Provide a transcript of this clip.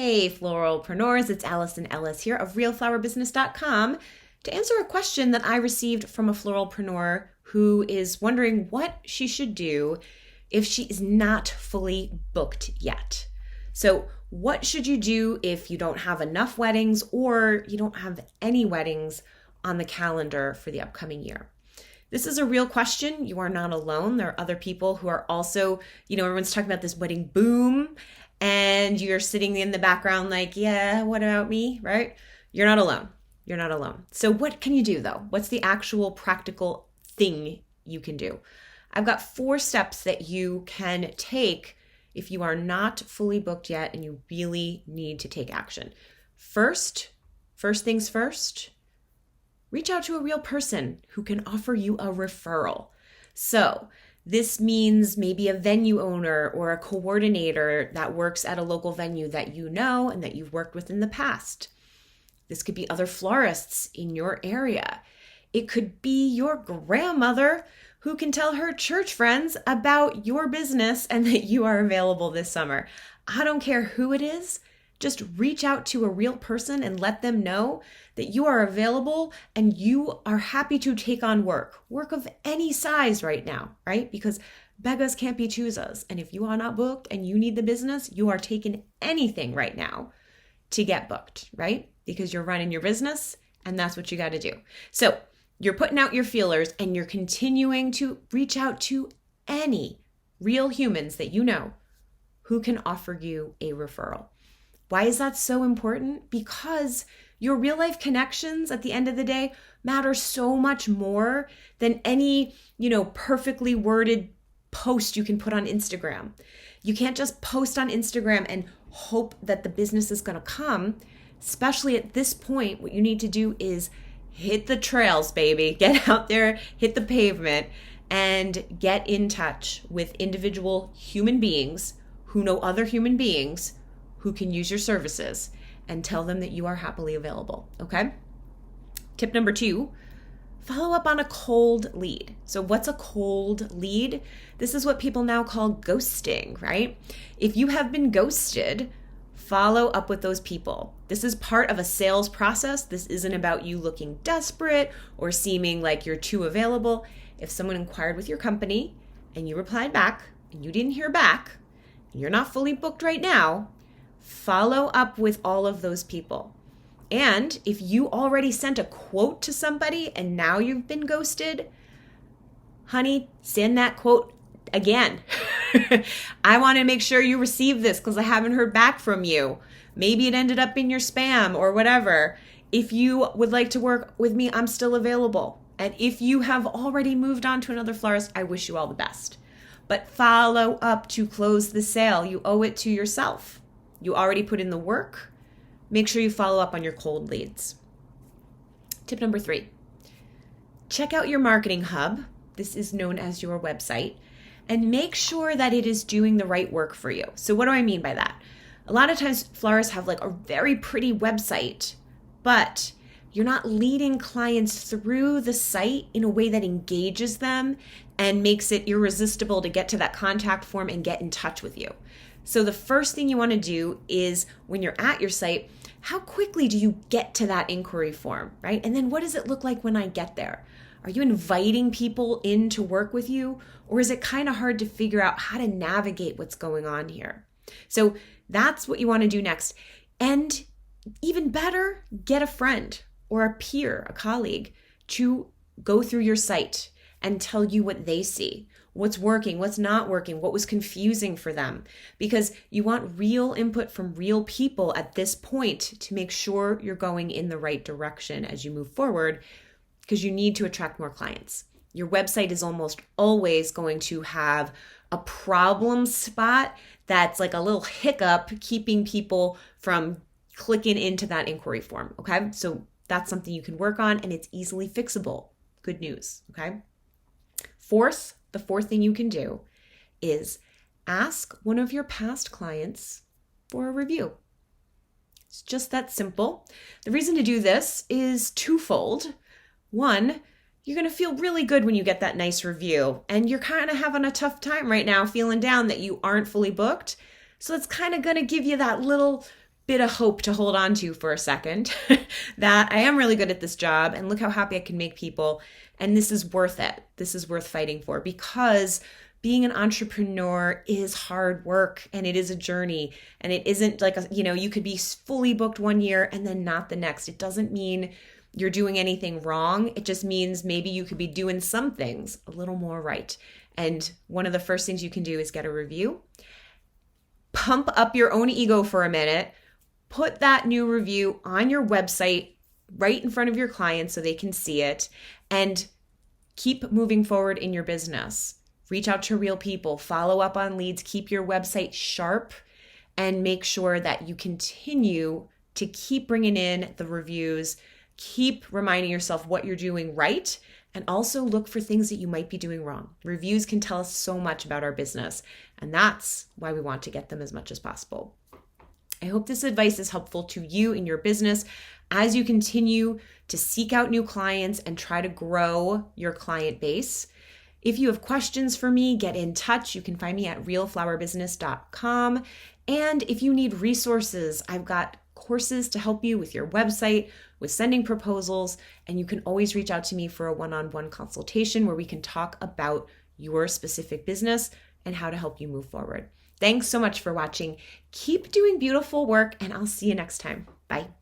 Hey, Floralpreneurs, it's Alison Ellis here of realflowerbusiness.com to answer a question that I received from a floralpreneur who is wondering what she should do if she is not fully booked yet. So what should you do if you don't have enough weddings or you don't have any weddings on the calendar for the upcoming year? This is a real question. You are not alone. There are other people who are also, everyone's talking about this wedding boom and you're sitting in the background like, yeah, what about me, right? You're not alone. You're not alone. So what can you do though? What's the actual practical thing you can do? I've got 4 steps that you can take if you are not fully booked yet and you really need to take action. First things first, reach out to a real person who can offer you a referral. So this means maybe a venue owner or a coordinator that works at a local venue that you know and that you've worked with in the past. This could be other florists in your area. It could be your grandmother who can tell her church friends about your business and that you are available this summer. I don't care who it is. Just reach out to a real person and let them know that you are available and you are happy to take on work of any size right now, right? Because beggars can't be choosers. And if you are not booked and you need the business, you are taking anything right now to get booked, right? Because you're running your business and that's what you got to do. So you're putting out your feelers and you're continuing to reach out to any real humans that you know who can offer you a referral. Why is that so important? Because your real life connections at the end of the day matter so much more than any, perfectly worded post you can put on Instagram. You can't just post on Instagram and hope that the business is going to come. Especially at this point, what you need to do is hit the trails, baby. Get out there, hit the pavement, and get in touch with individual human beings who know other human beings who can use your services, and tell them that you are happily available, okay? Tip number 2, follow up on a cold lead. So what's a cold lead? This is what people now call ghosting, right? If you have been ghosted, follow up with those people. This is part of a sales process. This isn't about you looking desperate or seeming like you're too available. If someone inquired with your company and you replied back and you didn't hear back, and you're not fully booked right now, follow up with all of those people. And if you already sent a quote to somebody and now you've been ghosted, honey, send that quote again. I want to make sure you receive this because I haven't heard back from you. Maybe it ended up in your spam or whatever. If you would like to work with me, I'm still available. And if you have already moved on to another florist, I wish you all the best. But follow up to close the sale. You owe it to yourself. You already put in the work. Make sure you follow up on your cold leads. Tip number 3, check out your marketing hub. This is known as your website, and make sure that it is doing the right work for you. So what do I mean by that? A lot of times florists have like a very pretty website, but you're not leading clients through the site in a way that engages them and makes it irresistible to get to that contact form and get in touch with you. So the first thing you want to do is when you're at your site, how quickly do you get to that inquiry form, right? And then what does it look like when I get there? Are you inviting people in to work with you? Or is it kind of hard to figure out how to navigate what's going on here? So that's what you want to do next. And even better, get a friend or a peer, a colleague, to go through your site and tell you what they see. What's working, what's not working, what was confusing for them. Because you want real input from real people at this point to make sure you're going in the right direction as you move forward, because you need to attract more clients. Your website is almost always going to have a problem spot that's like a little hiccup keeping people from clicking into that inquiry form, okay? So that's something you can work on and it's easily fixable. Good news, okay? The fourth thing you can do is ask one of your past clients for a review. It's just that simple. The reason to do this is twofold. One, you're going to feel really good when you get that nice review, and you're kind of having a tough time right now feeling down that you aren't fully booked. So it's kind of going to give you that little bit of hope to hold on to for a second that I am really good at this job and look how happy I can make people. And this is worth it. This is worth fighting for, because being an entrepreneur is hard work and it is a journey, and it isn't like, you could be fully booked one year and then not the next. It doesn't mean you're doing anything wrong. It just means maybe you could be doing some things a little more right. And one of the first things you can do is get a review. Pump up your own ego for a minute. Put that new review on your website right in front of your clients so they can see it, and keep moving forward in your business. Reach out to real people, follow up on leads, keep your website sharp, and make sure that you continue to keep bringing in the reviews, keep reminding yourself what you're doing right, and also look for things that you might be doing wrong. Reviews can tell us so much about our business, and that's why we want to get them as much as possible. I hope this advice is helpful to you in your business as you continue to seek out new clients and try to grow your client base. If you have questions for me, get in touch. You can find me at realflowerbusiness.com. And if you need resources, I've got courses to help you with your website, with sending proposals, and you can always reach out to me for a one-on-one consultation where we can talk about your specific business and how to help you move forward. Thanks so much for watching. Keep doing beautiful work, and I'll see you next time. Bye.